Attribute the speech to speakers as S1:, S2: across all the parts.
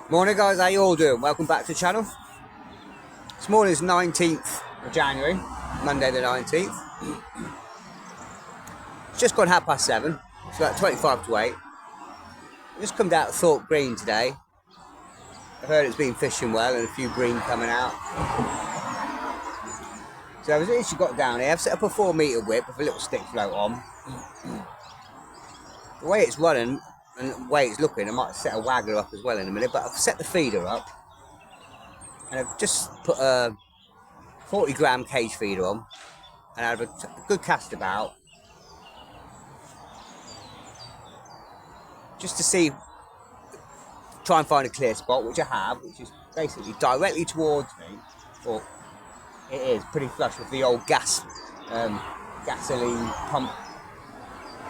S1: Morning guys, how you all doing? Welcome back to the channel. This morning is 19th of January, Monday the 19th. It's just gone 7:30, it's about 25 to 8. I've just come down to Thorpe Green today. I've heard it's been fishing well and a few bream coming out. So I've literally got down here, I've set up a 4-metre whip with a little stick float on. The way it's running and the way it's looking, I might set a waggler up as well in a minute, but I've set the feeder up and I've just put a 40-gram cage feeder on and I have a good cast about just to see, try and find a clear spot, which I have, which is basically directly towards me, or it is pretty flush with the old gasoline pump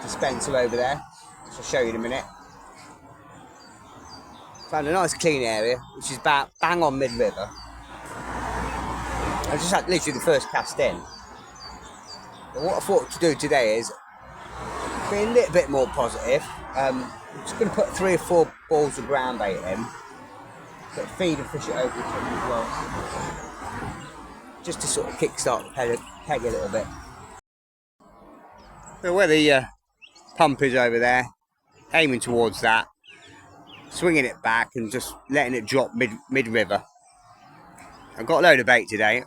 S1: dispenser over there, which I'll show you in a minute. Found a nice clean area, which is about bang on mid-river. I just had literally the first cast in. But what I thought to do today is be a little bit more positive. I'm just going to put 3 or 4 balls of ground bait in, but feed and fish it over the top as well, just to sort of kick-start the peg a little bit. So where the pump is over there, aiming towards that, swinging it back and just letting it drop mid-river. I've got a load of bait today.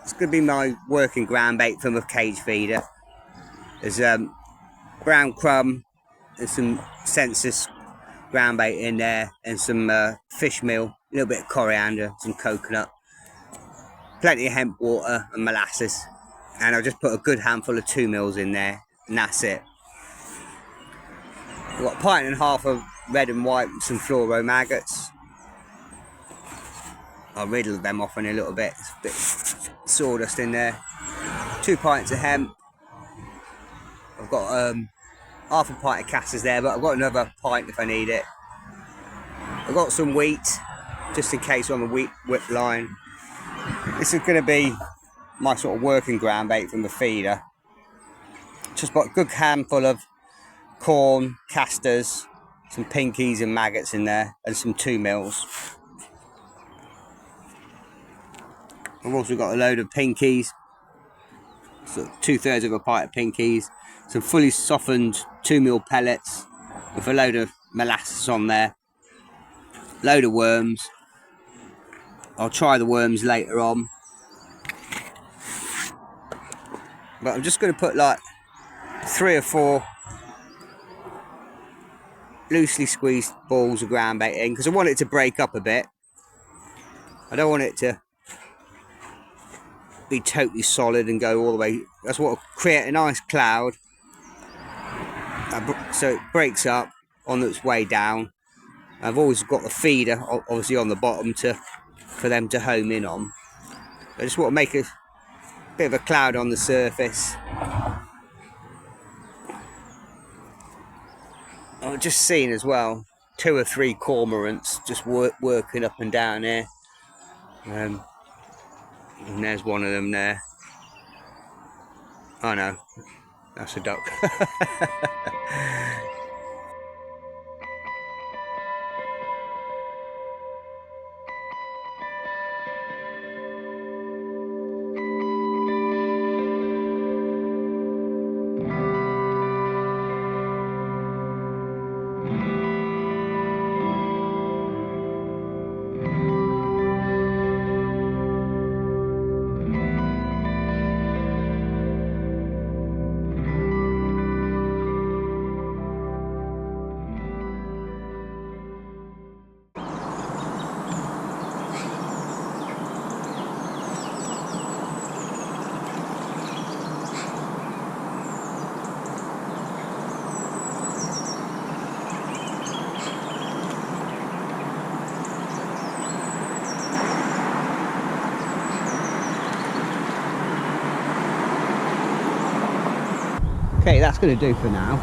S1: It's going to be my working ground bait from a cage feeder. There's brown crumb and some census ground bait in there, and some fish meal, a little bit of coriander, some coconut, plenty of hemp water and molasses, and I'll just put a good handful of 2 mils in there, and that's it. I've got a pint and a half of red and white and some fluoro maggots. I'll riddle them off in a little bit. It's a bit of sawdust in there. 2 pints of hemp. I've got half a pint of casters there, but I've got another pint if I need it. I've got some wheat, just in case on the wheat whip line. This is going to be my sort of working ground bait from the feeder. Just got a good handful of corn, casters, some pinkies and maggots in there, and some 2 mils. I've also got a load of pinkies, so 2/3 of a pint of pinkies, some fully softened 2 mil pellets with a load of molasses on there, load of worms. I'll try the worms later on, but I'm just going to put like 3 or 4 loosely squeezed balls of ground bait in, because I want it to break up a bit. I don't want it to be totally solid and go all the way. That's what will create a nice cloud, so it breaks up on its way down. I've always got the feeder obviously on the bottom for them to home in on. I just want to make a bit of a cloud on the surface. I've just seen as well 2 or 3 cormorants just working up and down here. And there's one of them there. Oh no, that's a duck. Okay, that's going to do for now.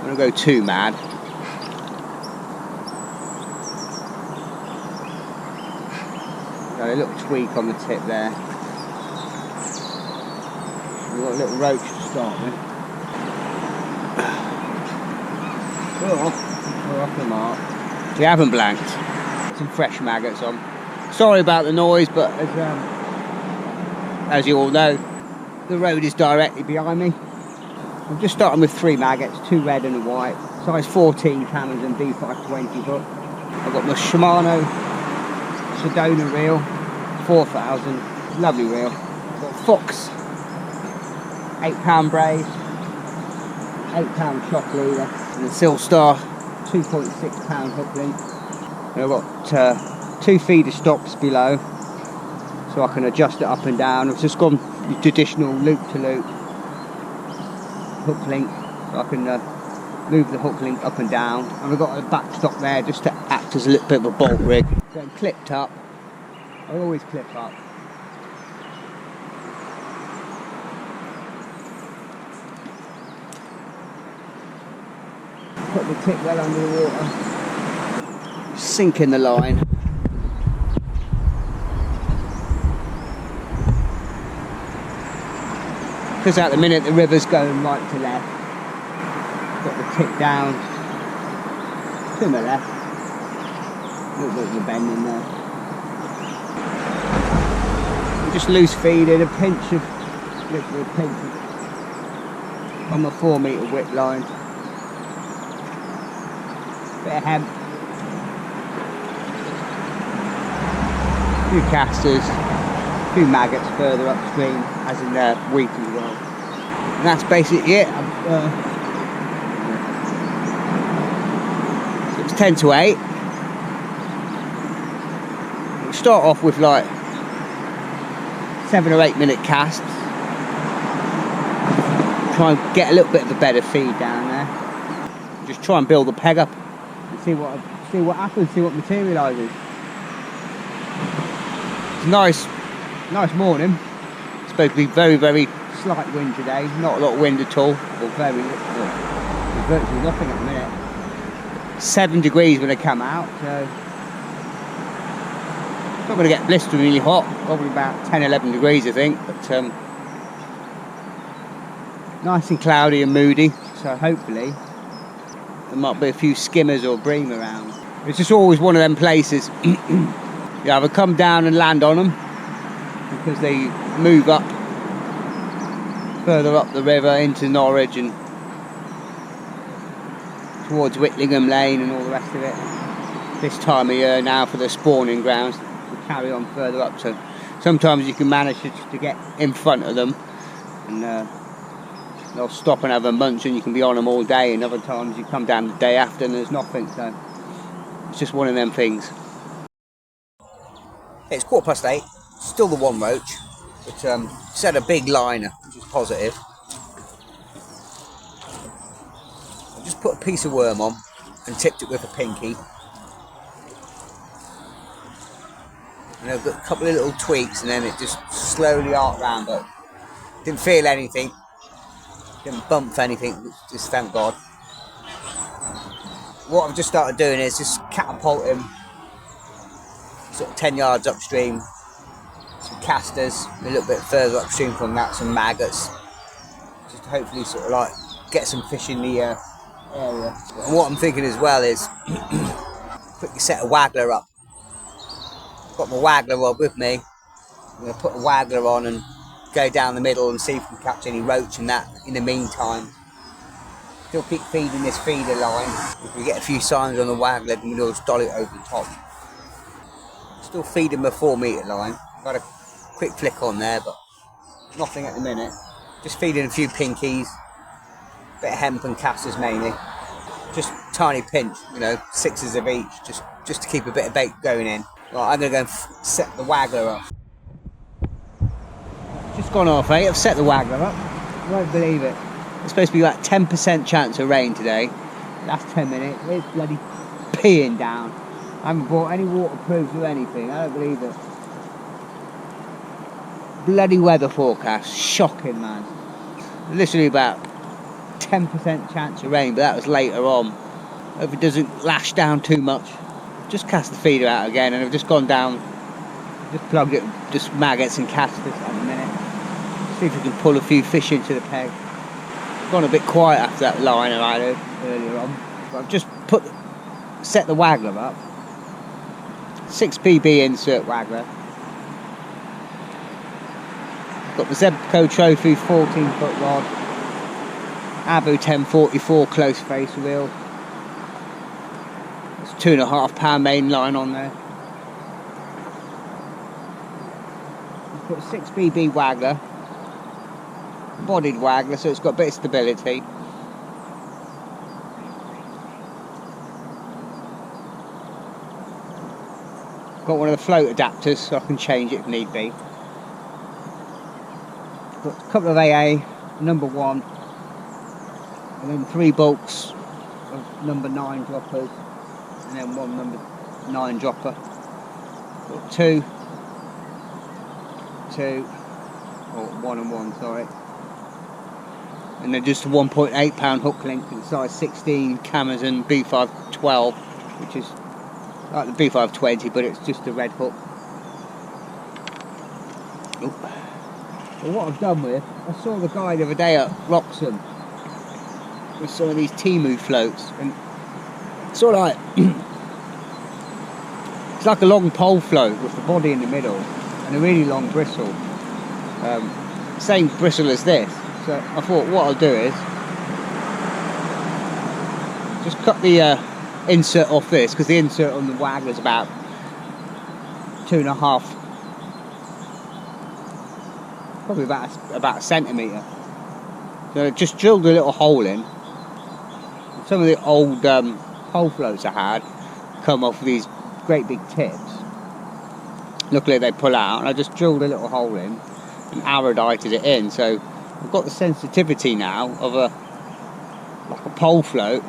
S1: I don't go too mad. Got a little tweak on the tip there. We've got a little roach to start with. We're off the mark. We haven't blanked. Got some fresh maggots on. Sorry about the noise, but as you all know, the road is directly behind me. I'm just starting with 3 maggots, 2 red and a white, size 14 Camazon D520 hook. I've got my Shimano Sedona reel, 4000, lovely reel. I've got Fox, 8 pound braid, 8 pound shock leader, and the Silstar 2.6 pound hook link. And I've got 2 feeder stops below, so I can adjust it up and down. I've just gone traditional loop to loop hook link, so I can move the hook link up and down. And I've got a backstop there just to act as a little bit of a bolt rig. So I'm clipped up. I always clip up. Put the tip well under the water. Sink in the line. Because at the minute the river's going right to left. Got the tip down to the left. A little bit of a bend in there. Just loose feeding, a pinch of liquid, on the 4 metre width line. Bit of hemp. A few casters. A few maggots further upstream, as in their wheat as well. And that's basically it. So it's 10 to 8. We'll start off with like 7 or 8 minute casts. Try and get a little bit of a better feed down there. Just try and build the peg up and see what happens, see what materialises. It's nice morning. It's supposed to be very, very slight wind today. Not a lot of wind at all, or very little. There's virtually nothing at the minute. 7 degrees when I come out, so it's not going to get blisteringly hot. Probably about 10, 11 degrees, I think. But nice and cloudy and moody. So hopefully there might be a few skimmers or bream around. It's just always one of them places. You either come down and land on them, because they move up further up the river into Norwich and towards Whitlingham Lane and all the rest of it. This time of year now for the spawning grounds, we carry on further up, so sometimes you can manage to get in front of them and they'll stop and have a munch and you can be on them all day, and other times you come down the day after and there's nothing, so it's just one of them things. It's 8:15, still the one roach, but set a big liner, which is positive. I just put a piece of worm on and tipped it with a pinky. And I've got a couple of little tweaks and then it just slowly arced round, but didn't feel anything. Didn't bump anything, just thank God. What I've just started doing is just catapult him sort of 10 yards upstream, some casters, a little bit further upstream from that, some maggots, just to hopefully sort of like get some fish in the area. And what I'm thinking as well is quickly set a waggler up. Got my waggler rod with me. I'm going to put a waggler on and go down the middle and see if we can catch any roach and that in the meantime. Still keep feeding this feeder line. If we get a few signs on the waggler, then we'll just dolly it over the top. Still feeding the 4 metre line. Got a quick flick on there, but nothing at the minute. Just feeding a few pinkies, bit of hemp and casters mainly. Just tiny pinch, you know, 6s of each, just to keep a bit of bait going in. Right, I'm going to go and set the waggler up. Just gone off, I've set the waggler up. You won't believe it. It's supposed to be like 10% chance of rain today. Last 10 minutes, it's bloody peeing down. I haven't bought any waterproofs or anything, I don't believe it. Bloody weather forecast, shocking man. Literally about 10% chance of rain, but that was later on. Hope it doesn't lash down too much. Just cast the feeder out again, and I've just gone down, just plugged it, just maggots and casters at the minute. See if we can pull a few fish into the peg. Gone a bit quiet after that line I had earlier on. But I've just set the waggler up. 6 PB insert waggler. Got the Zebco Trophy 14-foot rod. Abu 1044 close face reel. There's 2.5 pound main line on there. Put a 6 PB waggler. Bodied waggler, so it's got a bit of stability. Got one of the float adapters so I can change it if need be. Got a couple of AA, number 1, and then 3 bulks of number 9 droppers, and then 1 number 9 dropper. Got 2, or 1 and 1, sorry. And then just a 1.8 pound hook length to the size 16 Camazon B512, which is like the B520, but it's just a red hook. Oop. But what I've done with, I saw the guy the other day at Wroxham with some of these Timu floats, and it's sort of like it's like a long pole float with the body in the middle and a really long bristle, same bristle as this. So I thought what I'll do is just cut the insert off this, because the insert on the waggler is about 2.5, probably about a centimetre. So I just drilled a little hole in. Some of the old pole floats I had come off with these great big tips. Luckily they pull out, and I just drilled a little hole in and arrowdited it in. So I've got the sensitivity now of like a pole float,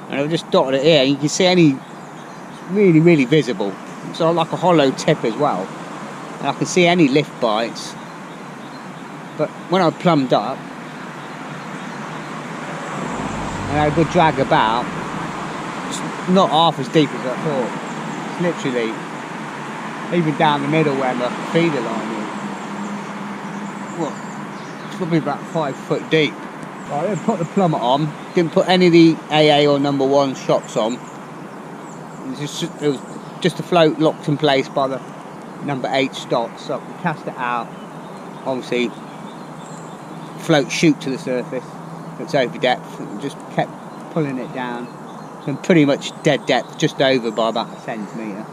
S1: and I've just dotted it here. You can see any really visible. So like a hollow tip as well, and I can see any lift bites. But when I plumbed up and I had a good drag about, it's not half as deep as I thought. It's literally even down the middle where the feeder line is. What? Probably about 5 foot deep. I didn't put the plummet on, didn't put any of the AA or number 1 shocks on. It was just a float locked in place by the number 8 stock, so I can cast it out. Obviously, float shoot to the surface, it's over depth, and just kept pulling it down. So I'm pretty much dead depth, just over by about a centimetre.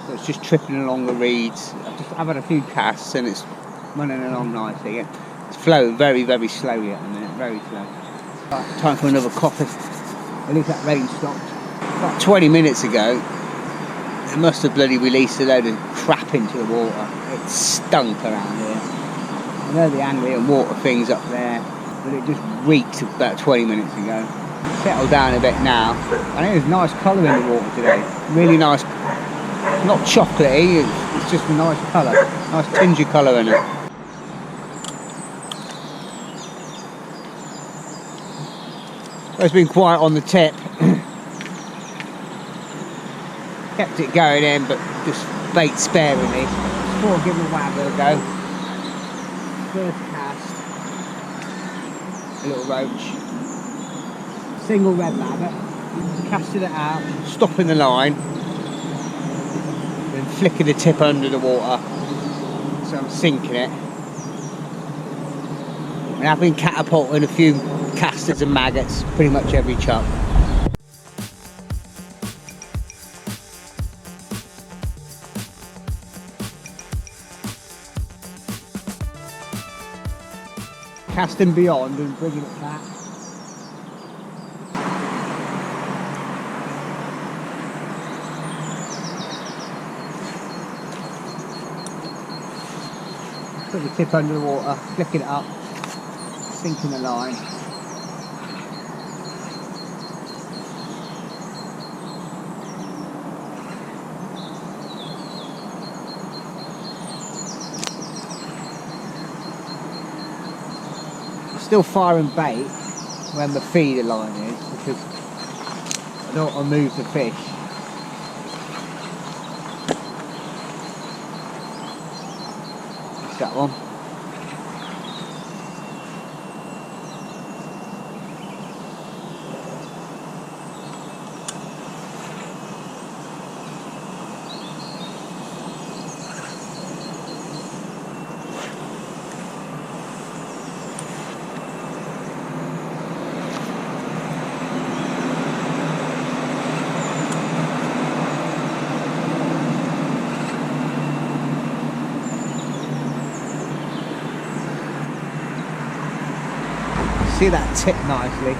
S1: So it's just tripping along the reeds. I've had a few casts and it's running along nicely. It's flowing very slowly at the minute, very slow. Right, time for another coffee. At least that rain stopped. About 20 minutes ago, it must have bloody released a load of crap into the water. It stunk around here. I know the Anglian water thing's up there, but it just reeked about 20 minutes ago. It's settled down a bit now. I think there's nice colour in the water today. Really nice. Not chocolatey, it's just a nice colour. Nice tinge of colour in it. It's been quiet on the tip. Kept it going in, but just bait sparingly. Before I give the Waggler a go. First cast. A little roach. Single red rabbit. Casting it out, stopping the line. Then flicking the tip under the water. So I'm sinking it. And I've been catapulting a few casters and maggots pretty much every chuck. Casting beyond and bringing it back. Put the tip under the water, flicking it up, sinking the line. Still firing bait when the feeder line is, because I don't want to move the fish. It's that one. See that tip nicely.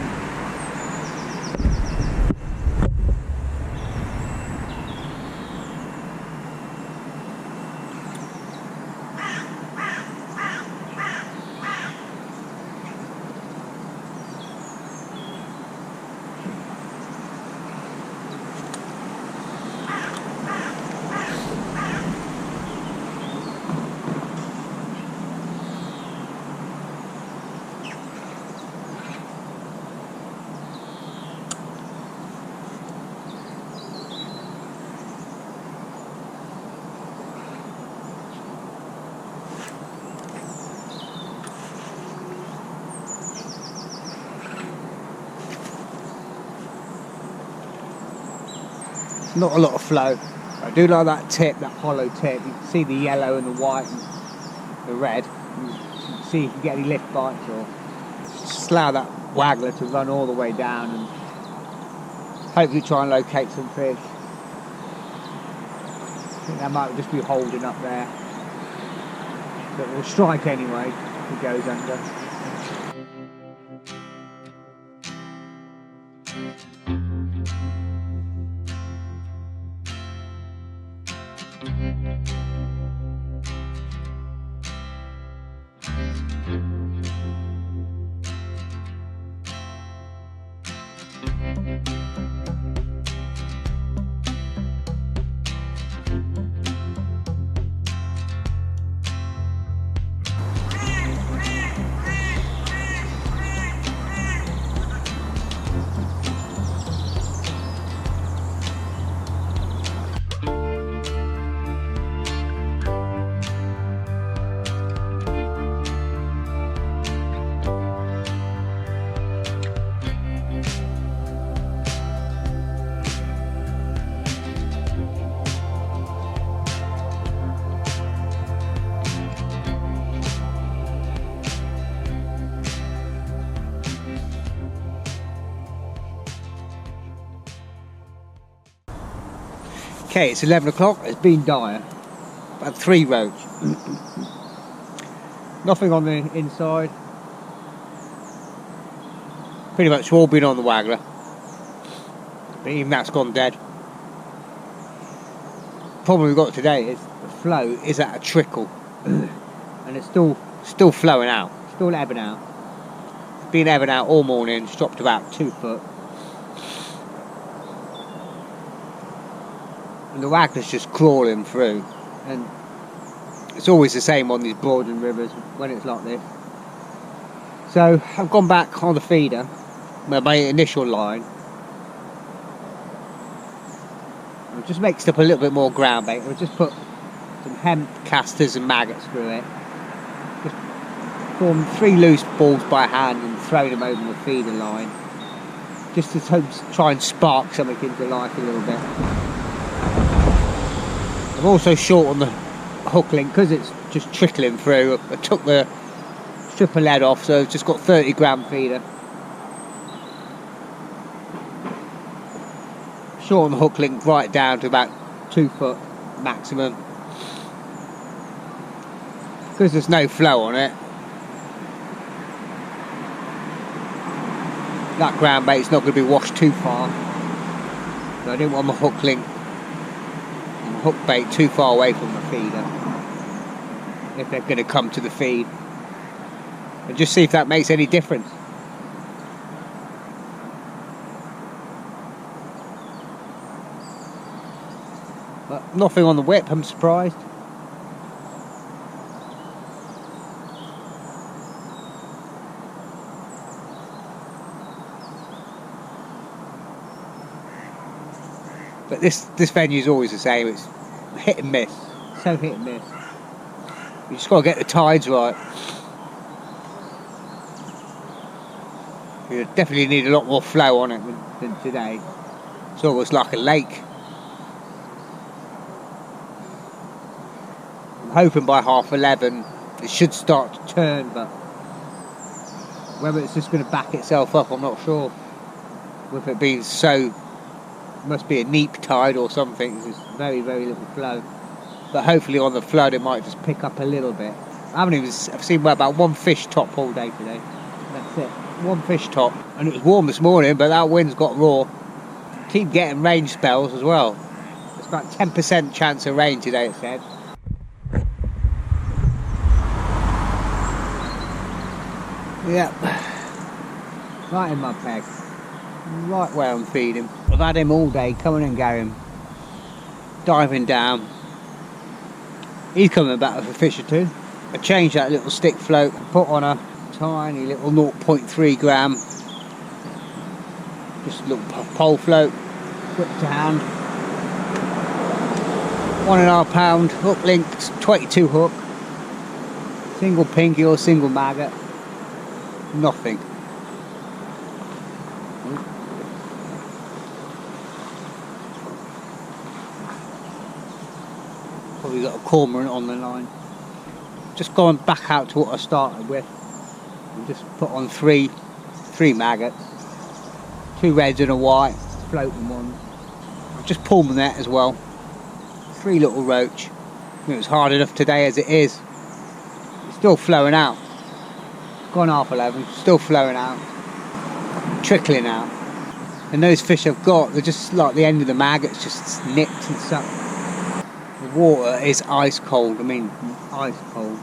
S1: Not a lot of flow. I do like that tip, that hollow tip. You can see the yellow and the white and the red. You can see if you get any lift bites, or just allow that Waggler to run all the way down and hopefully try and locate some fish. I think that might just be holding up there. But we'll strike anyway if it goes under. Okay, it's 11 o'clock, it's been dire. About 3 roach. Nothing on the inside. Pretty much all been on the Waggler. But even that's gone dead. Problem we've got today is the flow is at a trickle. And it's still flowing out, still ebbing out. It's been ebbing out all morning, it's dropped about 2 foot. And the Waggler's just crawling through, and it's always the same on these broadened rivers when it's like this. So I've gone back on the feeder, my initial line. I've just mixed up a little bit more ground bait. I'll just put some hemp casters and maggots through it. Just form 3 loose balls by hand and throw them over the feeder line. Just to try and spark something into life a little bit. I'm also short on the hook link because it's just trickling through. I took the stripper lead off, so I've just got 30 gram feeder. Short on the hook link right down to about 2 foot maximum. Because there's no flow on it, that ground bait's not going to be washed too far. So I didn't want my hook link and hook bait too far away from the feeder if they're going to come to the feed. And just see if that makes any difference. But nothing on the whip, I'm surprised. But this venue is always the same. It's hit and miss. So hit and miss. You just got to get the tides right. You definitely need a lot more flow on it than today. It's almost like a lake. I'm hoping by 11:30 it should start to turn, but whether it's just going to back itself up, I'm not sure. With it being so, must be a neap tide or something. There's very, very little flow. But hopefully on the flood it might just pick up a little bit. I've seen about 1 fish top all day today. That's it. 1 fish top. And it was warm this morning, but that wind's got raw. Keep getting rain spells as well. It's about 10% chance of rain today, it said. Yep. Right in my peg. Right where I'm feeding. I've had him all day, coming and going. Diving down. He's coming back with a fish or 2. I changed that little stick float, put on a tiny little 0.3 gram. Just a little pole float, whip to hand. 1.5 pound hook link, 22 hook. Single pinky or single maggot. Nothing. Probably got a cormorant on the line. Just going back out to what I started with. And just put on three maggots. 2 reds and a white, floating ones. I've just pulled my net as well. 3 little roach. It was hard enough today as it is. It's still flowing out. Gone 11:30, still flowing out. Trickling out. And those fish I've got, they're just like the end of the maggots, just nipped and sucked. The water is ice cold, ice cold.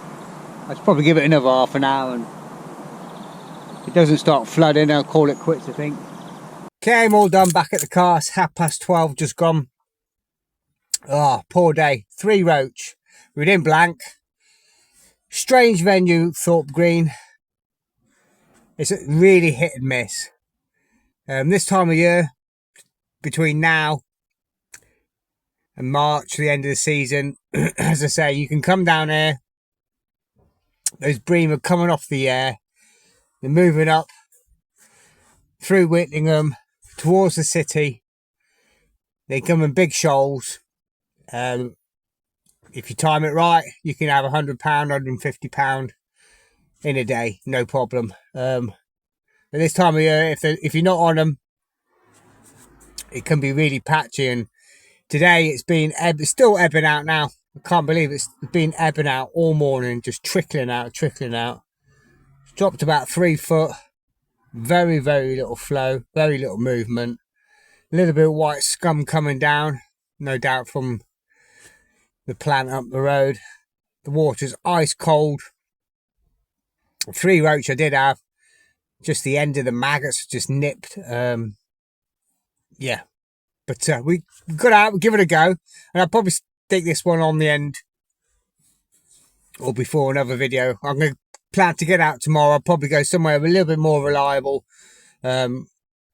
S1: I'll probably give it another half an hour and if it doesn't start flooding, I'll call it quits, I think. Okay, I'm all done back at the car. It's 12:30 just gone. Oh, poor day. 3 roach. We're in blank. Strange venue, Thorpe Green. It's really hit and miss. This time of year, between now and March, the end of the season, as I say, you can come down here. Those bream are coming off the air. They're moving up through Whittingham towards the city. They come in big shoals. If you time it right, you can have £100, £150 in a day, no problem. But this time of year, if you're not on them, it can be really patchy. And today it's still ebbing out now. I can't believe it's been ebbing out all morning, just trickling out. It's dropped about 3 foot. Very, very little flow, very little movement. A little bit of white scum coming down, no doubt from the plant up the road. The water's ice cold. 3 roach I did have. Just the end of the maggots just nipped. Yeah. But we got out, give it a go. And I'll probably stick this one on the end or before another video. I'm going to plan to get out tomorrow. I'll probably go somewhere a little bit more reliable.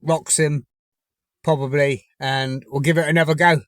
S1: Wroxham, probably, and we'll give it another go.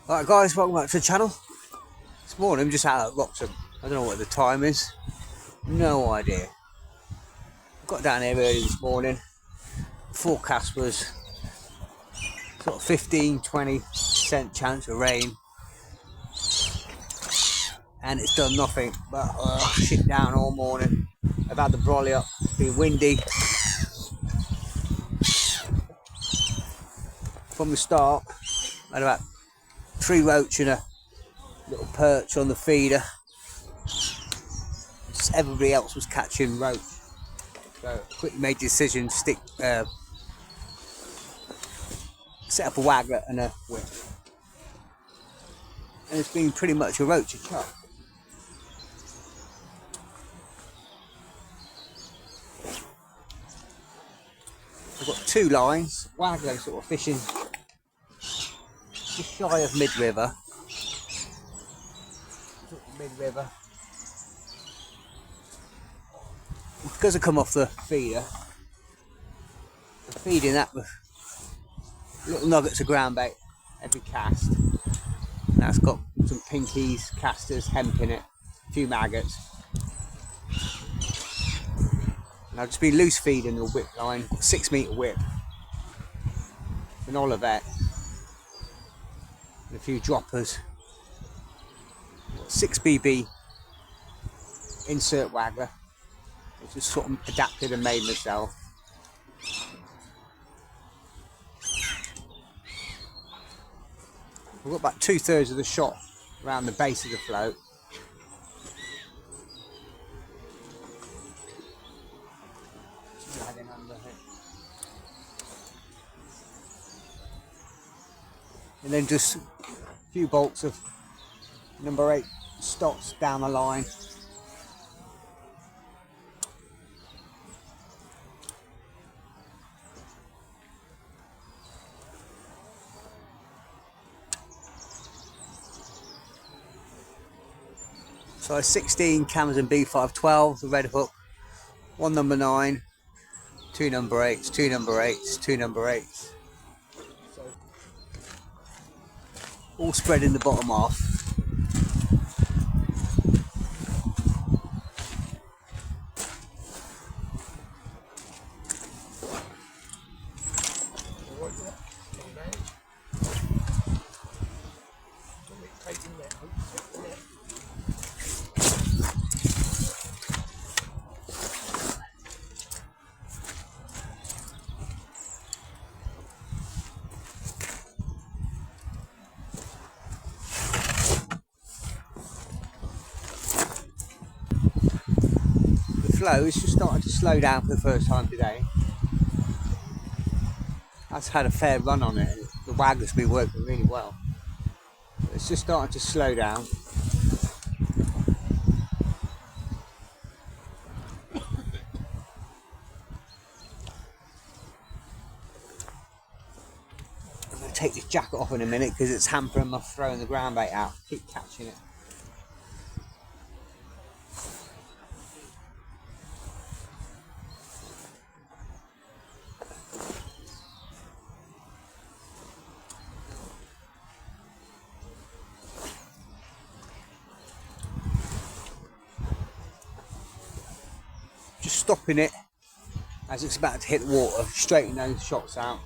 S1: Alright guys, welcome back to the channel. This morning I'm just out at Wroxham. I don't know what the time is. No idea. Got down here early this morning. Forecast was sort of 15-20% chance of rain. And it's done nothing but shit down all morning. I've had the brolly up, it's been windy. From the start, I had about 3 roach and a little perch on the feeder. Just everybody else was catching roach. So I quickly made the decision to set up a waggler and a whip. And it's been pretty much a roach cut. I've got 2 lines, waggler sort of fishing just shy of mid-river. Because I come off the feeder, I'm feeding that with little nuggets of ground bait every cast. That's got some pinkies, casters, hemp in it, a few maggots. And I've just been loose feeding the whip line, 6 metre whip, an Olivet, and a few droppers. 6 BB insert waggler, which is sort of adapted and made myself. I've got about 2/3 of the shot around the base of the float. And then just a few bolts of number 8 stocks down the line. So 16 Camazon B512, the red hook, 1 number 9, 2 number 8s, 2 number 8s, 2 number 8s. All spreading the bottom off. The flow is just starting to slow down for the first time today. I've had a fair run on it. The Waggler's been working really well. It's just starting to slow down. I'm going to take this jacket off in a minute because it's hampering my throwing the ground bait out. Keep catching it. Just stopping it as it's about to hit the water, straighten those shots out.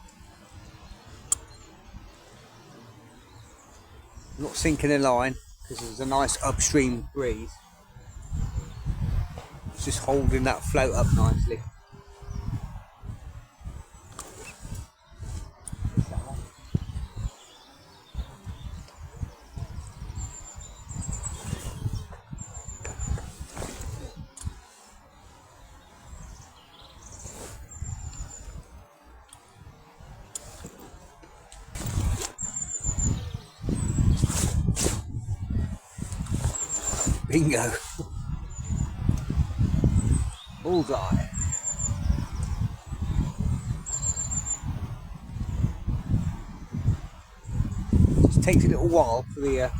S1: Not sinking the line because there's a nice upstream breeze. It's just holding that float up nicely. Bingo. Bullseye. It takes a little while for the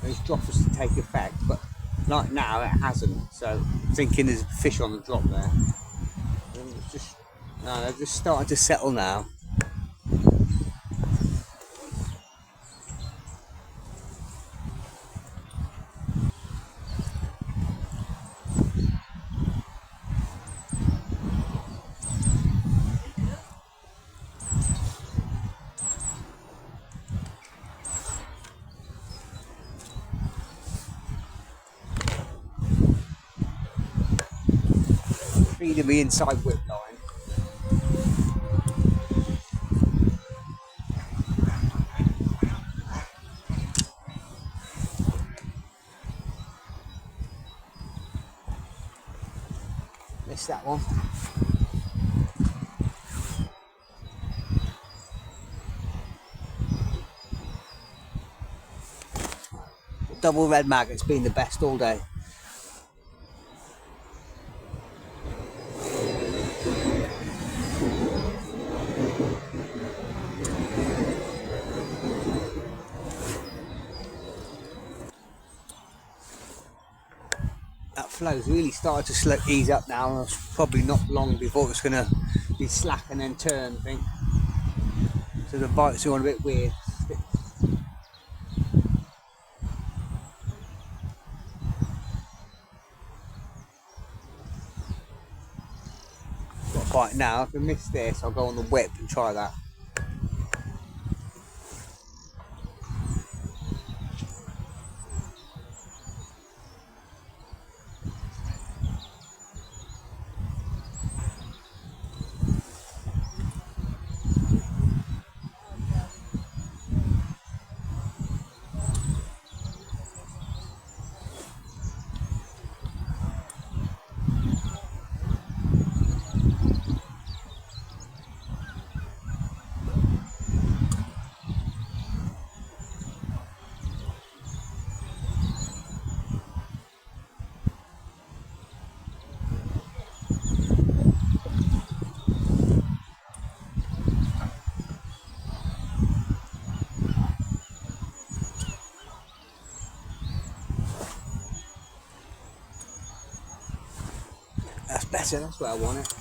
S1: those droppers to take effect, but like now it hasn't. So I'm thinking there's a fish on the drop there. It's just, no, they're just starting to settle now. Feeding me inside whip line. Missed that one. Double red maggot's been the best all day. Flow's really started to ease up now. It's probably not long before it's going to be slack and then turn, I think. So the bites are on a bit weird. Got a bite now. If I miss this, I'll go on the whip and try that. That's better, that's where I want it.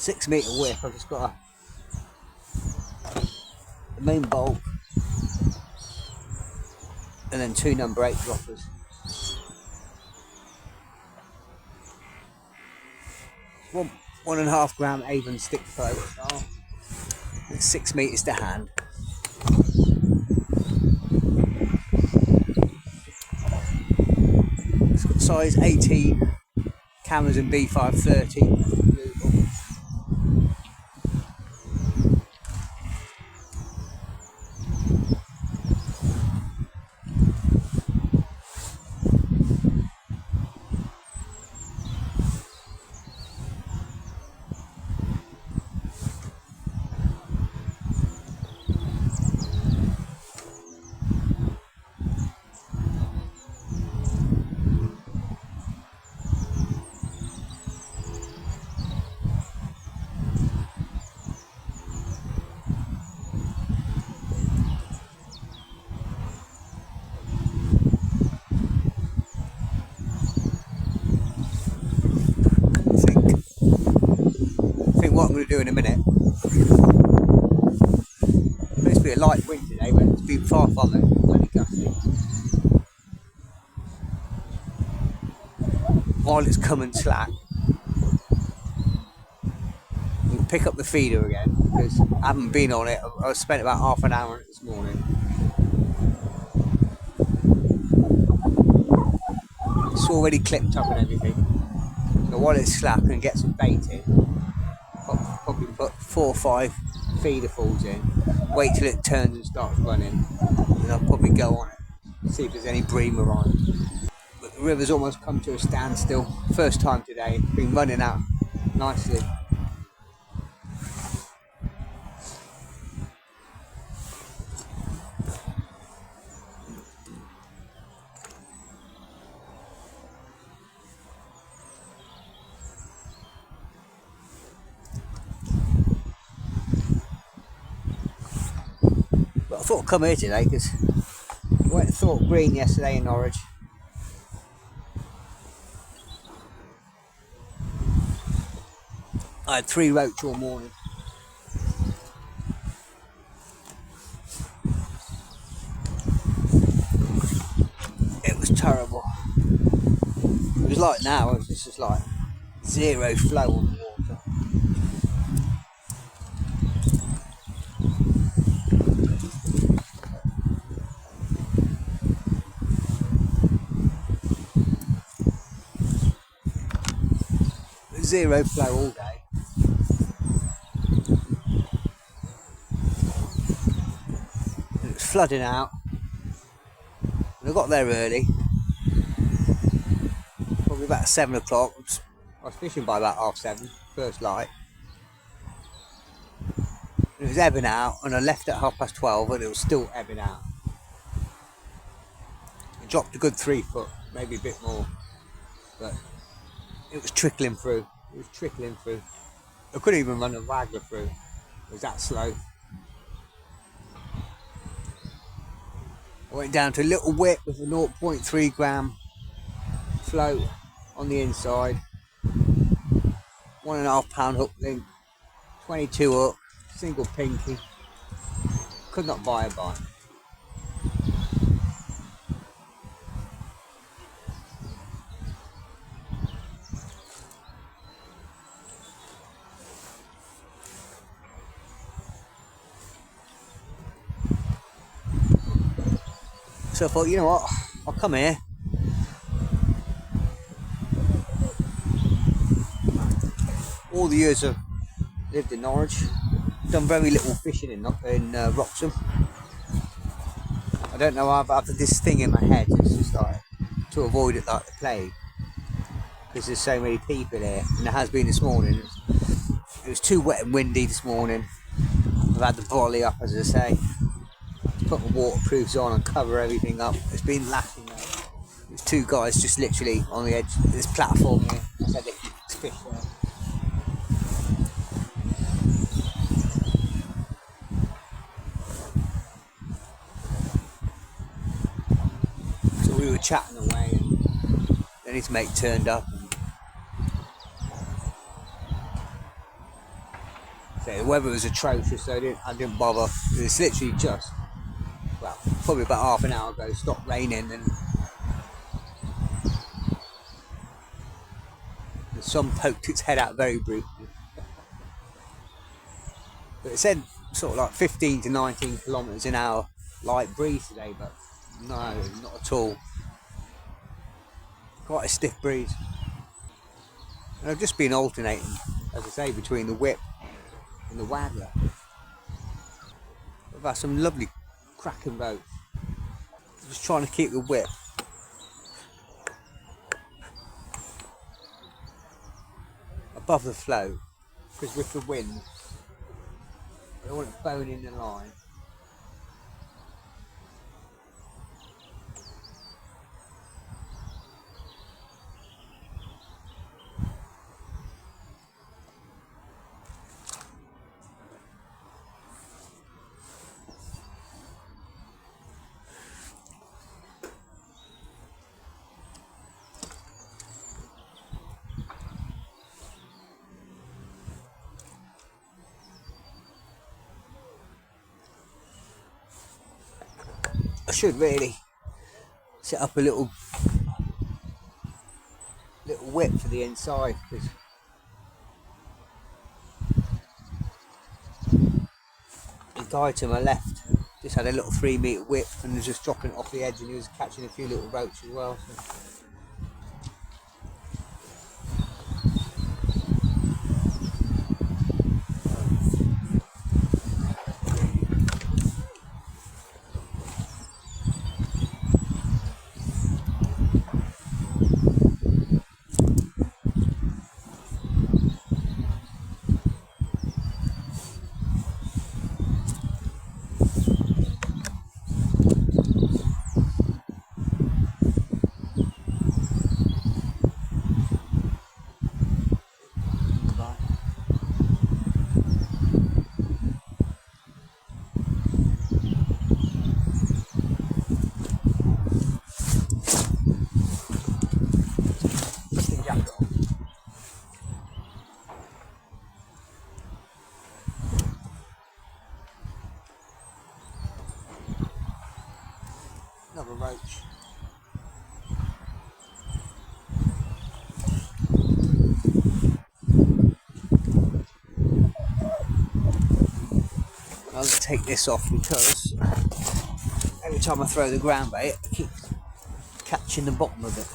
S1: 6 metre width. I've just got the main bulk and then 2 number 8 droppers. 1.5 gram Avon stick float. It's 6 metres to hand. It's got size 18 cameras and B530. What I'm going to do in a minute. It's supposed to be a light wind today, but it's been far from it. Bloody gusty. While it's coming slack, we'll pick up the feeder again because I haven't been on it. I spent about half an hour on it this morning. It's already clipped up and everything. So while it's slack and get some bait in, probably put 4 or 5 feeder falls in, wait till it turns and starts running, and I'll probably go on it, see if there's any bream around. But the river's almost come to a standstill. First time today, it's been running out nicely. I thought I'd come here today because I went to Thorpe Green yesterday in Norwich. I had 3 roach all morning. It was terrible. It was like now, it's just like 0 flow on the water. 0 flow all day. And it was flooding out. And I got there early, probably about 7 o'clock. I was fishing by about 7:30, first light. And it was ebbing out, and I left at 12:30, and it was still ebbing out. It dropped a good 3 foot, maybe a bit more, but it was trickling through. I couldn't even run a Waggler through. It was that slow. I went down to a little whip with a 0.3 gram float on the inside. 1.5 pound hook link, 22 hook, single pinky. Could not buy a bite. So I thought, you know what, I'll come here. All the years I've lived in Norwich, done very little fishing in Wroxham. I don't know, I've had this thing in my head, it's just like, to avoid it like the plague. Because there's so many people here, and there has been this morning. It was too wet and windy this morning. I've had the volley up, as I say. Put my waterproofs on and cover everything up. It's been lashing out. There's 2 guys just literally on the edge of this platform here. I said they could fish there. So we were chatting away, and then his mate turned up. The weather was atrocious, so I didn't bother. It's literally just, well, probably about half an hour ago, stopped raining, and the sun poked its head out very briefly. But it said sort of like 15 to 19 kilometres an hour light breeze today, but no, not at all. Quite a stiff breeze. And I've just been alternating, as I say, between the whip and the Waggler. I've had some lovely cracking boats. Just trying to keep the whip above the flow, because with the wind, I don't want it boning the line. I should really set up a little whip for the inside, because the guy to my left just had a little 3-metre whip and was just dropping it off the edge, and he was catching a few little roach as well. So. Another roach. I'm going to take this off because every time I throw the ground bait, I keep catching the bottom of it.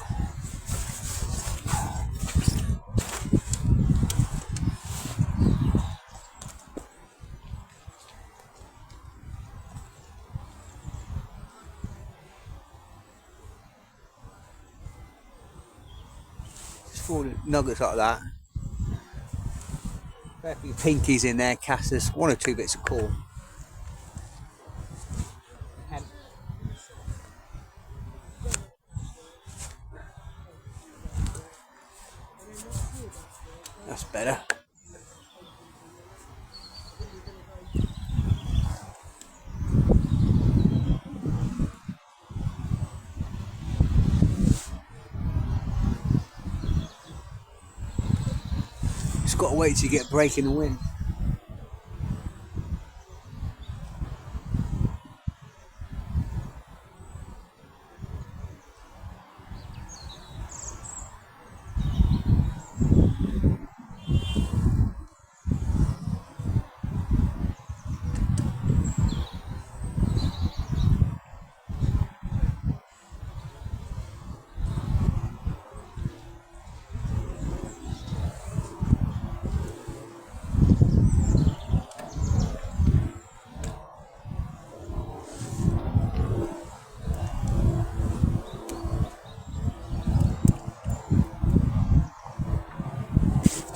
S1: Nuggets like that. A few pinkies in there, casters, 1 or 2 bits of corn. That's better. Got to wait till you get a break in the wind.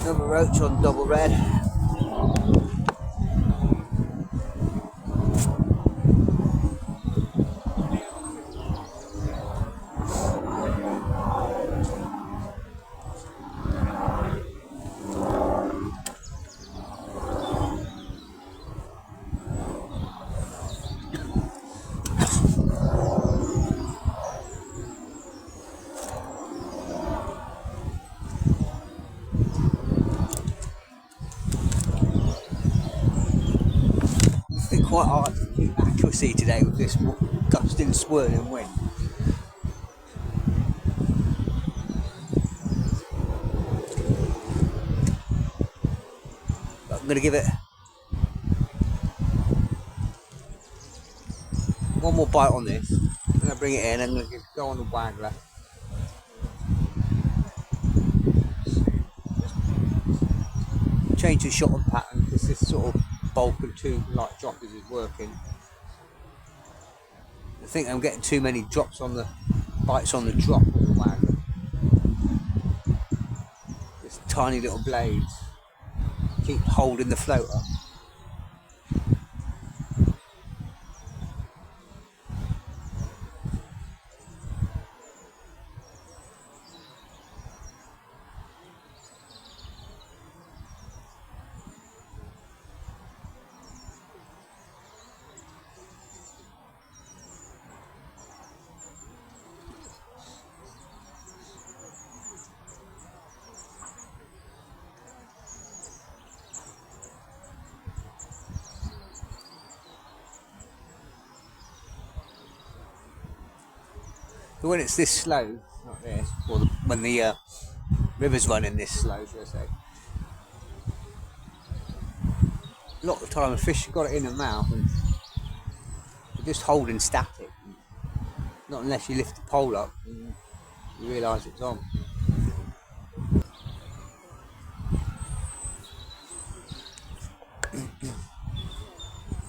S1: Another roach on double red. quite hard to keep accuracy today with this gusting, swirling wind. But I'm going to give it one more bite on this. I'm going to bring it in. I'm going to go on the Waggler. Change the shot and pattern because this sort of bulk and two light droppers is working. I think I'm getting too many drops on the bites on the drop of the Waggler. Just tiny little blades keep holding the float up. But when it's this slow, like this, or when the river's running this slow, should I say, a lot of the time a fish have got it in the mouth and they're just holding static. Not unless you lift the pole up and you realise it's on.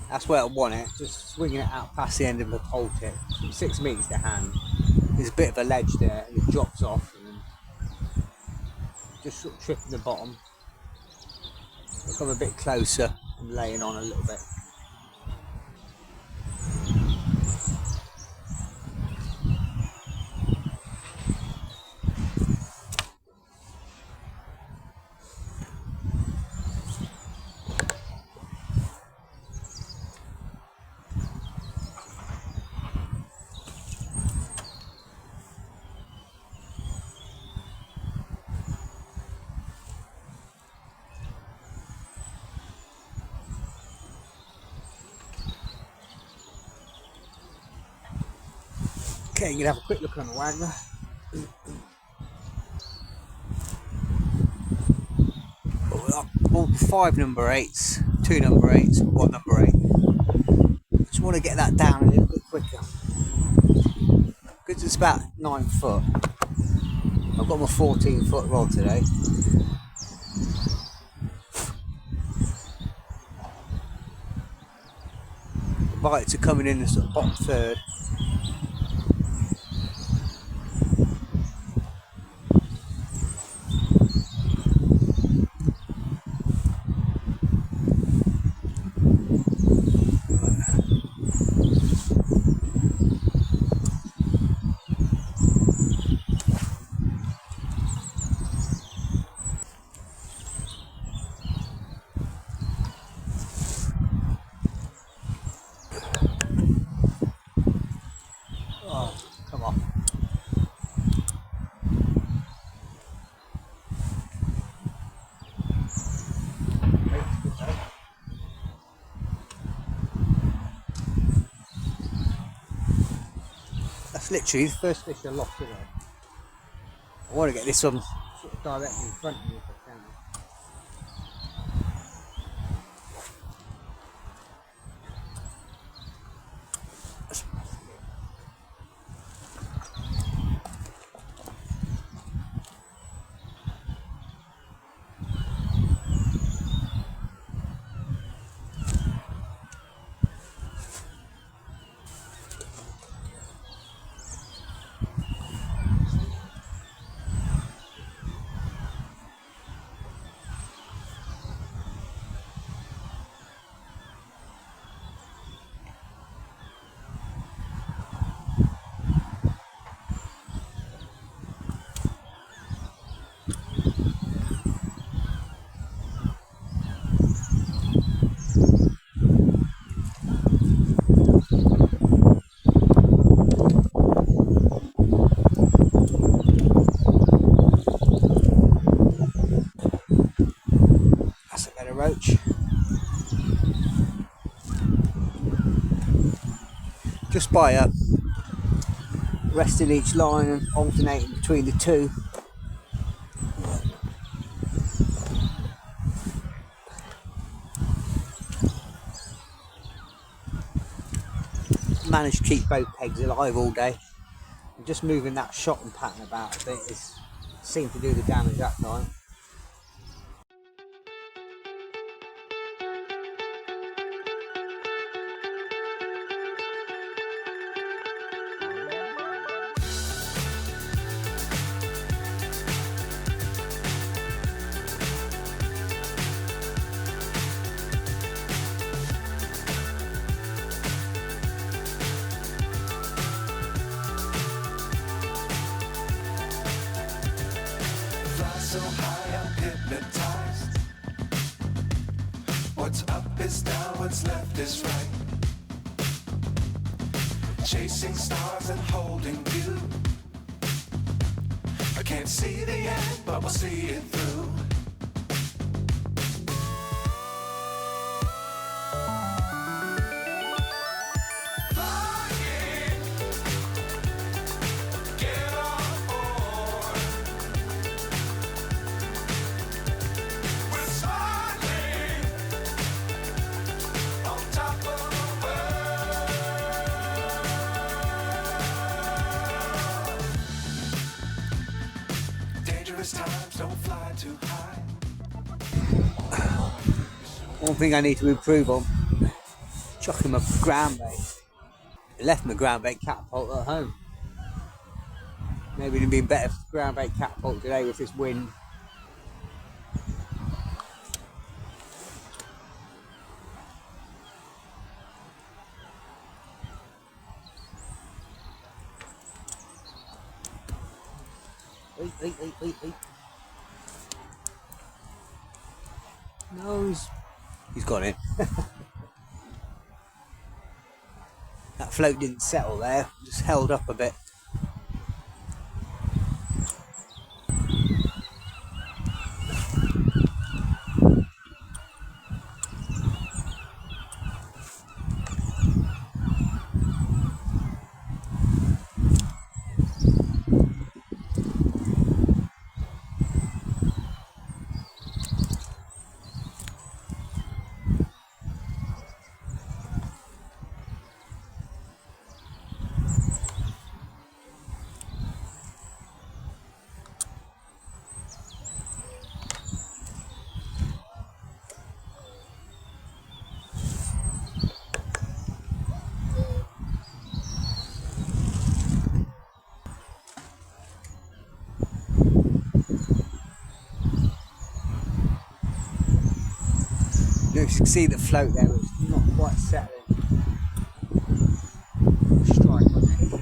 S1: That's where I want it, just swinging it out past the end of the pole tip, 6 metres to hand. There's a bit of a ledge there and it drops off and then just sort of tripping the bottom. I'll come a bit closer and laying on a little bit. Okay, you can have a quick look on the Waggler. All 5 number 8s, 2 number 8s, 1 number 8. Just want to get that down a little bit quicker. Because it's about 9 foot. I've got my 14-foot rod today. The bites are coming in the sort of bottom third. Literally the first fish I lost today. I want to get this one sort of directly in front of me if I can. Roach. just by resting each line and alternating between the two. Managed to keep both pegs alive all day. And just moving that shotting pattern about a bit seemed to do the damage that time.
S2: So high I'm hypnotized. What's up is down, what's left is right. Chasing stars and holding you. I can't see the end, but we'll see it through. Times don't fly too high.
S1: One thing I need to improve on, chucking my ground bait. I left my ground bait catapult at home. Maybe it'd been better for ground bait catapult today with this wind. Wait. No, he's got it. That float didn't settle there, just held up a bit. You can see the float there, but it's not quite settling. Strike on it.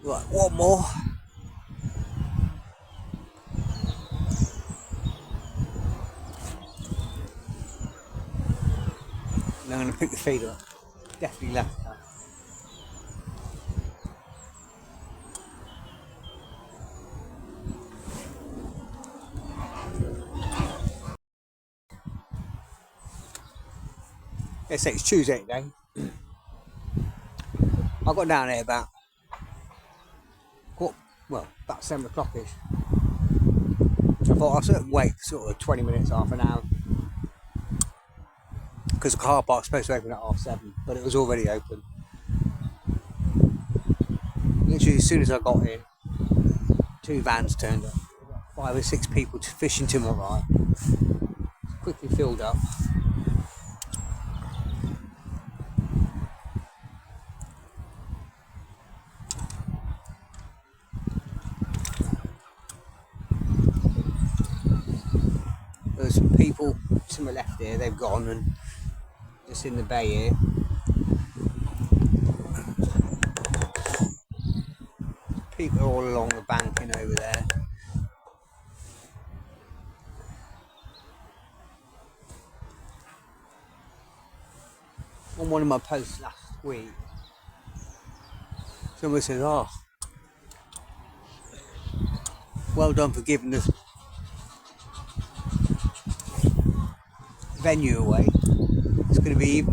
S1: Right, one more. And I'm going to pick the feeder up. Definitely left that. Let's say it's Tuesday today. I got down there about 7 o'clock-ish. I thought I'll sort of wait sort of 20 minutes, half an hour. Because the car park's supposed to open at 7:30, but it was already open. Literally as soon as I got in, 2 vans turned up. 5 or 6 people fishing to my right. Quickly filled up. some people to my left here, they've gone, and just in the bay here. People are all along the banking over there. On one of my posts last week, someone said, "Oh, well done for giving us venue away. It's going to be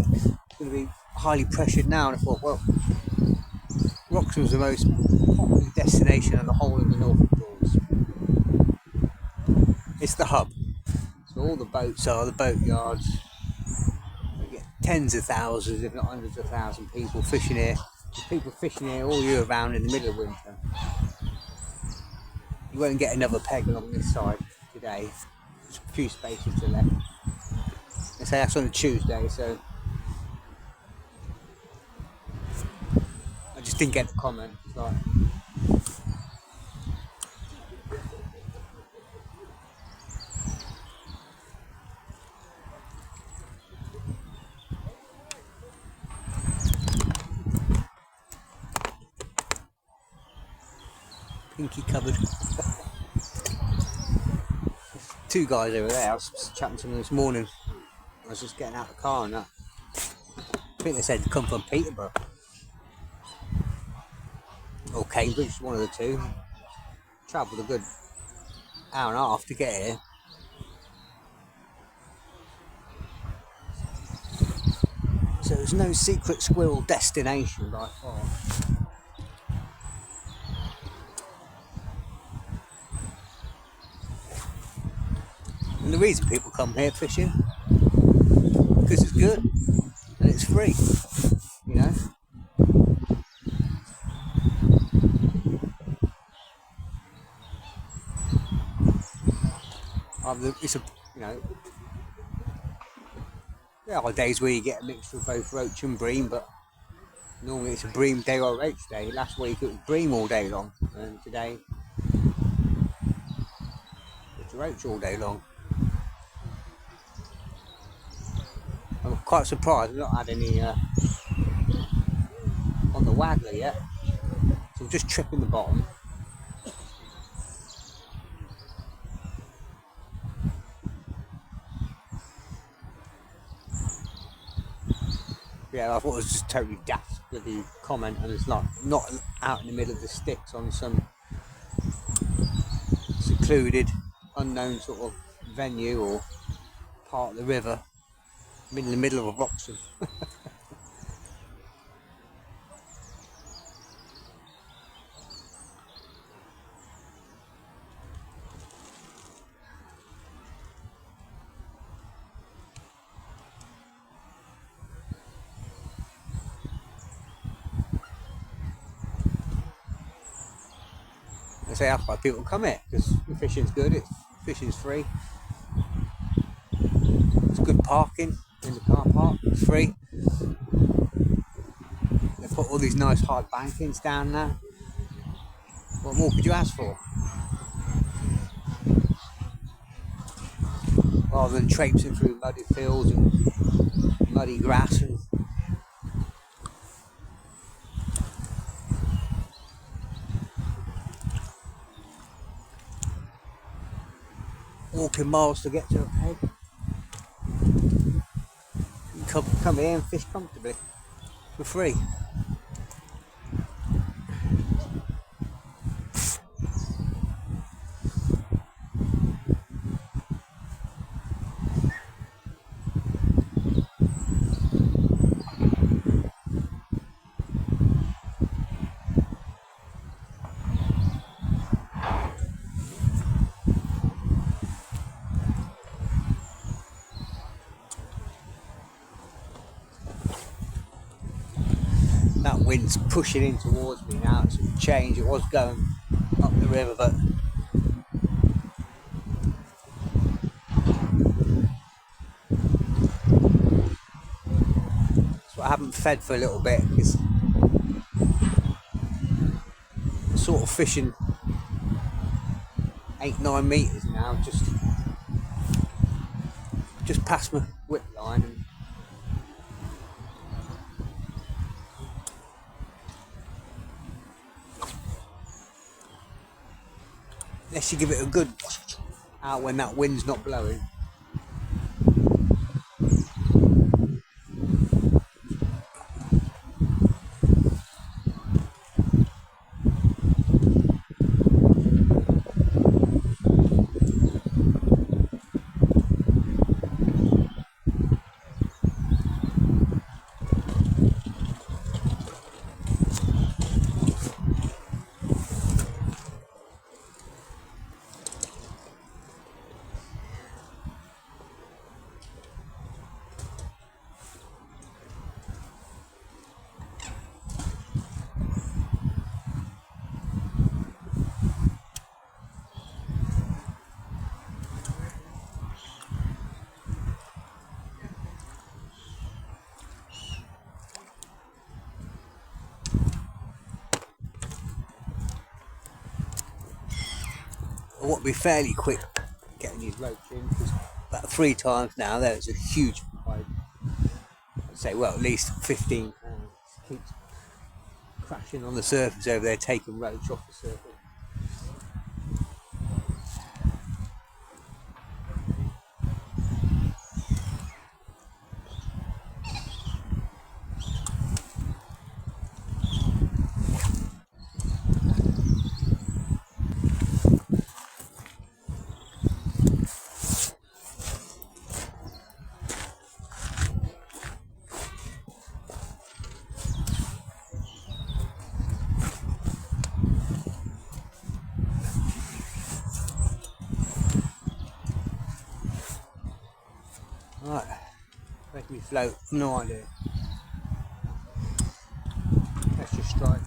S1: highly pressured now." And I thought, well, Wroxham's the most popular destination in the whole of the Norfolk Broads. It's the hub. So all the boats are, the boat yards. You get tens of thousands, if not hundreds of thousands, people fishing here. There's people fishing here all year round in the middle of winter. You won't get another peg along this side today. There's a few spaces to left. They say that's on a Tuesday, so I just didn't get the comment. It's like, pinky covered. Two guys over there, I was chatting to them this morning. I was just getting out of the car and that. I think they said they come from Peterborough or Cambridge, one of the two. Travelled a good hour and a half to get here. So there's no secret squirrel destination by far. And the reason people come here fishing, because it's good and it's free, you know. It's a, you know, there are days where you get a mixture of both roach and bream, but normally it's a bream day or a roach day. Last week it was bream all day long, and today it's roach all day long. I'm quite surprised I've not had any on the Waggler yet, so I'm just tripping the bottom. Yeah, I thought it was just totally daft with the comment, and it's like not out in the middle of the sticks on some secluded, unknown sort of venue or part of the river. I'm in the middle of Wroxham. I say that's why people come here, because the fishing's good, fishing's free. It's good parking in the car park, it's free. They put all these nice hard bankings down there. What more could you ask for? Rather than traipsing through muddy fields and muddy grass and walking miles to get to a peg. You can come here and fish comfortably for free. That wind's pushing in towards me now. It's changed. It was going up the river, but so I haven't fed for a little bit, because I'm sort of fishing 8-9 meters now, just just past my whip line. And unless you give it a good out when that wind's not blowing. I want to be fairly quick getting these ropes in, because about 3 times now there's a huge pipe. I'd say, well, at least 15 pounds. Keeps crashing on the surface over there, taking Roach off the surface. Right, make me float, no idea. Let's just strike.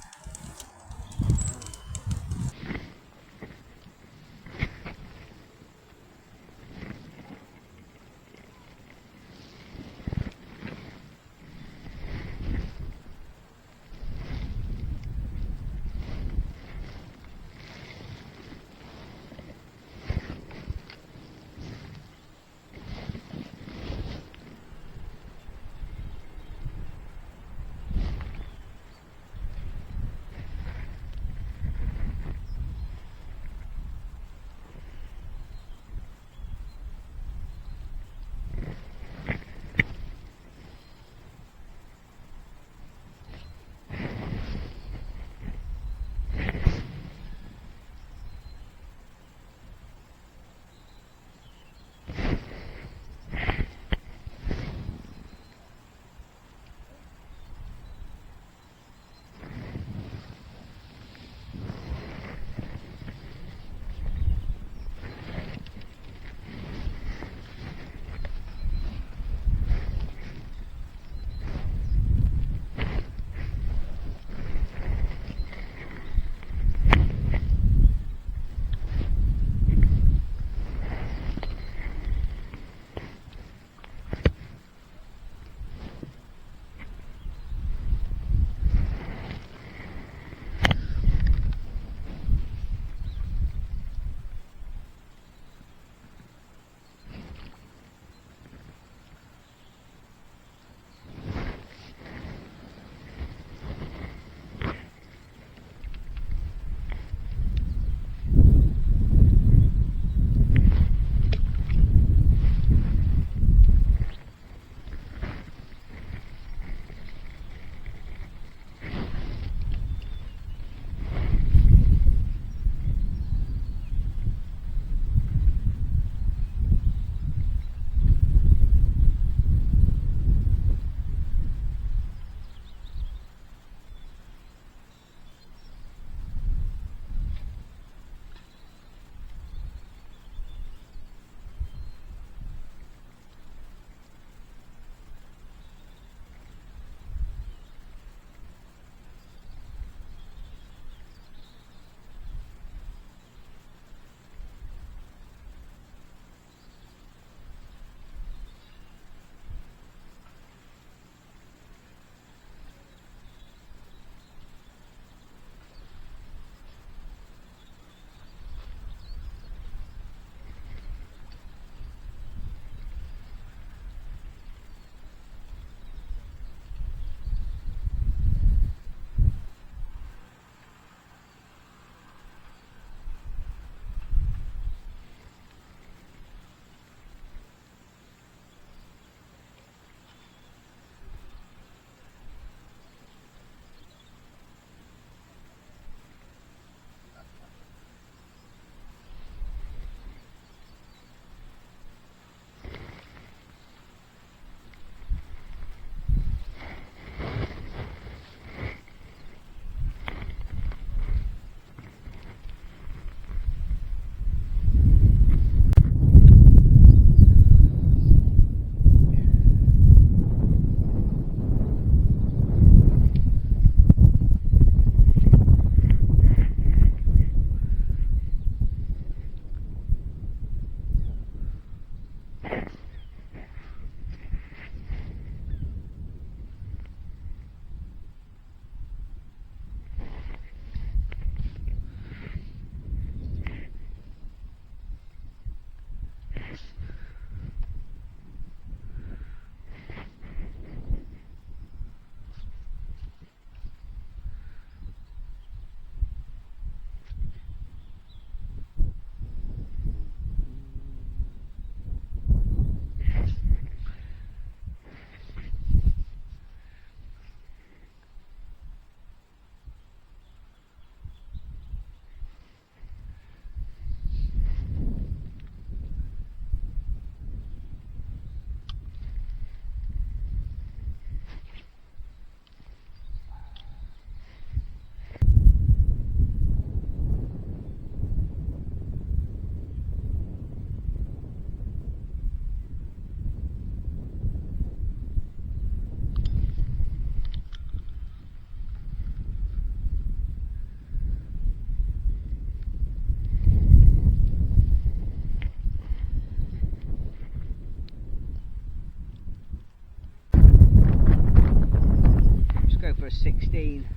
S1: a 16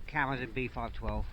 S1: cameras in B512.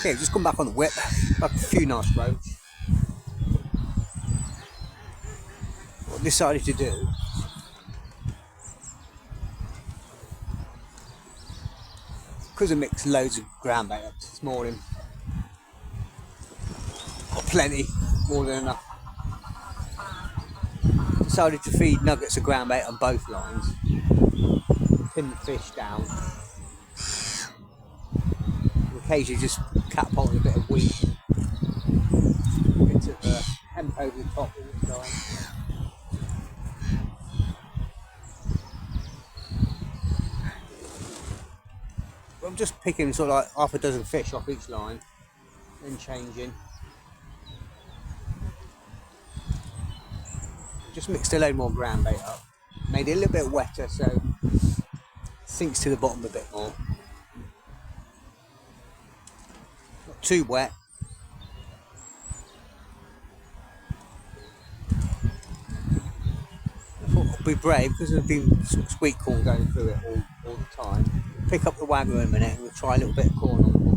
S1: Okay, just come back on the whip, back a few nice roach. What I decided to do, because I mixed loads of ground bait up this morning, got plenty, more than enough. Decided to feed nuggets of ground bait on both lines, pin the fish down, occasionally just catapult a bit of wheat into the hemp over the top of the line. I'm just picking sort of like half a dozen fish off each line, then changing. Just mixed a load more ground bait up, made it a little bit wetter so it sinks to the bottom a bit more. Not too wet. I thought I'd be brave because there's been sort of sweet corn going through it all the time. Pick up the Waggler in a minute and we'll try a little bit of corn on the hook.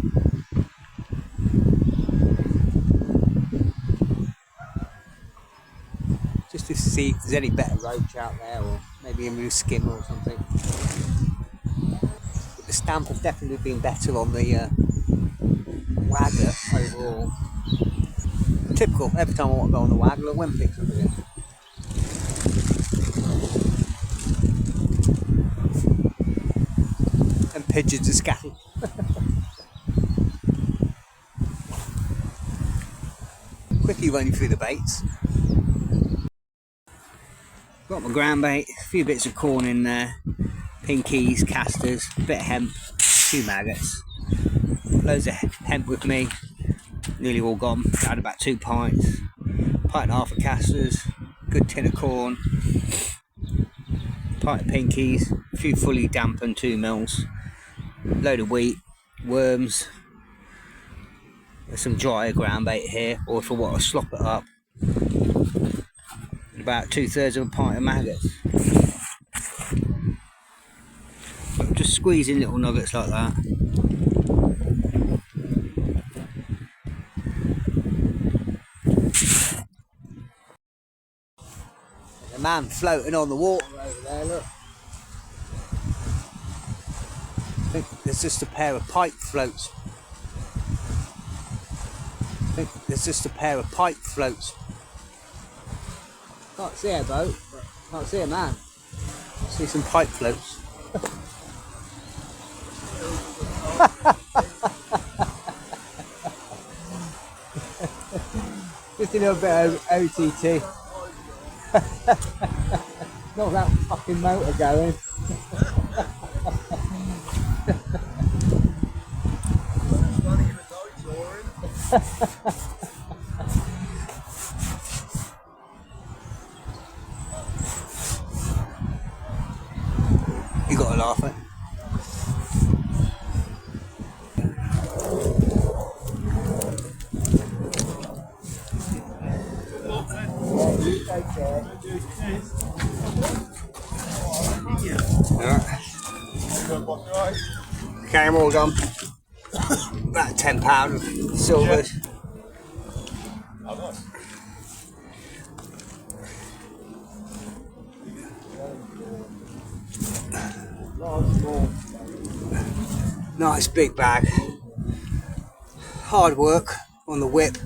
S1: Just to see if there's any better roach out there, or maybe a new skim or something. But the stamp has definitely been better on the Waggler overall. Typical, every time I want to go on the Waggler, when picks up again. And pigeons are scattered. Quickly running through the baits. Got my ground bait, a few bits of corn in there, pinkies, casters, a bit of hemp, 2 maggots, loads of hemp with me, nearly all gone. I had about 2 pints, pint and a half of casters, good tin of corn, pint of pinkies, a few fully dampened 2 mils, load of wheat, worms. There's some drier ground bait here, or if I want to slop it up, about 2/3 of a pint of maggots. Just squeezing little nuggets like that. There's a man floating on the water over there, look. I think there's just a pair of pipe floats. Can't see a boat, but can't see a man. See some pipe floats. Just a little bit of OTT. Not that fucking motor going. You gotta laugh at. Alright. Okay, I'm all done. About £10 silvers. Nice big bag. Hard work on the whip.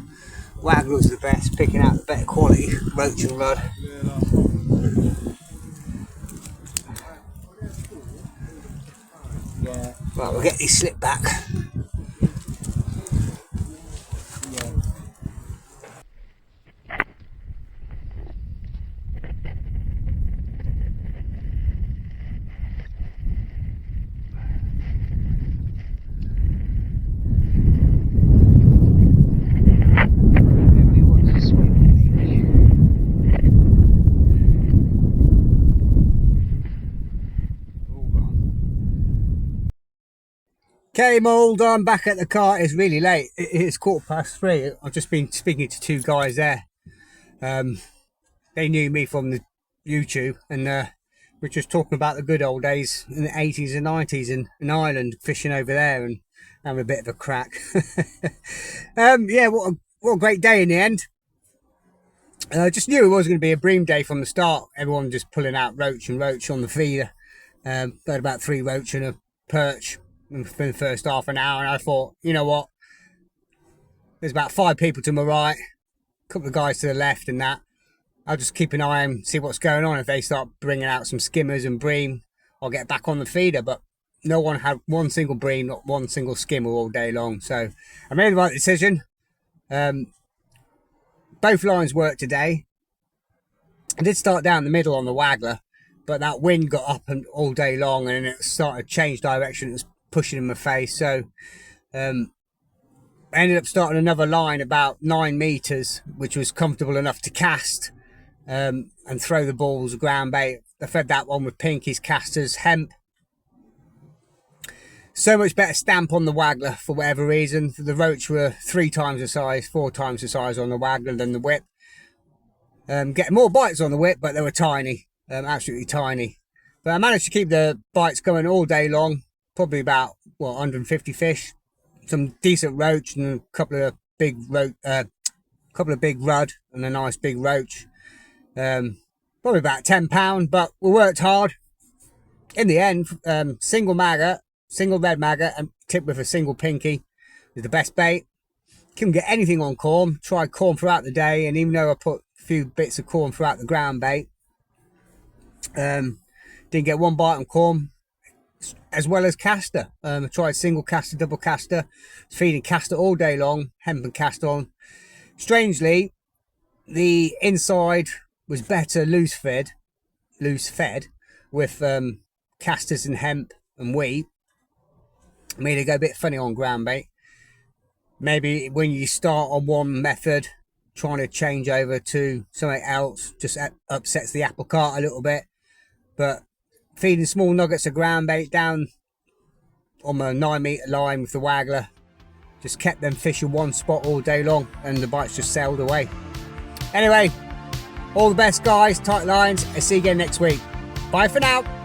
S1: Waggler's the best, picking out the better quality roach and rudd. Right, we'll get these slipped back. Okay, I'm all done, back at the car. It's really late. It's 3:15. I've just been speaking to two guys there. They knew me from the YouTube, and we're just talking about the good old days in the 80s and 90s in Ireland, fishing over there and having a bit of a crack. Yeah, what a great day in the end. I just knew it was going to be a bream day from the start. Everyone just pulling out roach on the feeder. Got about 3 roach and a perch for the first half an hour, and I thought, you know what, there's about 5 people to my right, a couple of guys to the left, and that I'll just keep an eye and see what's going on. If they start bringing out some skimmers and bream, I'll get back on the feeder. But no one had one single bream, not one single skimmer all day long, so I made the right decision. Both lines worked today. I did start down the middle on the Waggler, but that wind got up and all day long, and it started to change direction. It was pushing in my face, so I ended up starting another line about 9 meters, which was comfortable enough to cast and throw the balls ground bait. I fed that one with Pinky's casters, hemp. So much better stamp on the Waggler for whatever reason. The roach were 3 times the size, 4 times the size on the Waggler than the whip. Getting more bites on the whip, but they were tiny, absolutely tiny. But I managed to keep the bites going all day long. Probably about 150 fish, some decent roach, and a couple of big rudd, and a nice big roach. Probably about £10, but we worked hard. In the end, single red maggot, and tipped with a single pinky is the best bait. Couldn't get anything on corn. Tried corn throughout the day, and even though I put a few bits of corn throughout the ground bait, didn't get one bite on corn. As well as caster. I tried single caster, double caster, feeding caster all day long, hemp and cast on. Strangely, the inside was better loose fed with casters and hemp and wheat. Made it go a bit funny on ground bait. Maybe when you start on one method, trying to change over to something else just upsets the apple cart a little bit. But feeding small nuggets of ground bait down on my 9 meter line with the Waggler just kept them fishing one spot all day long, and the bites just sailed away. Anyway, All the best, guys. Tight lines. I'll see you again next week. Bye for now.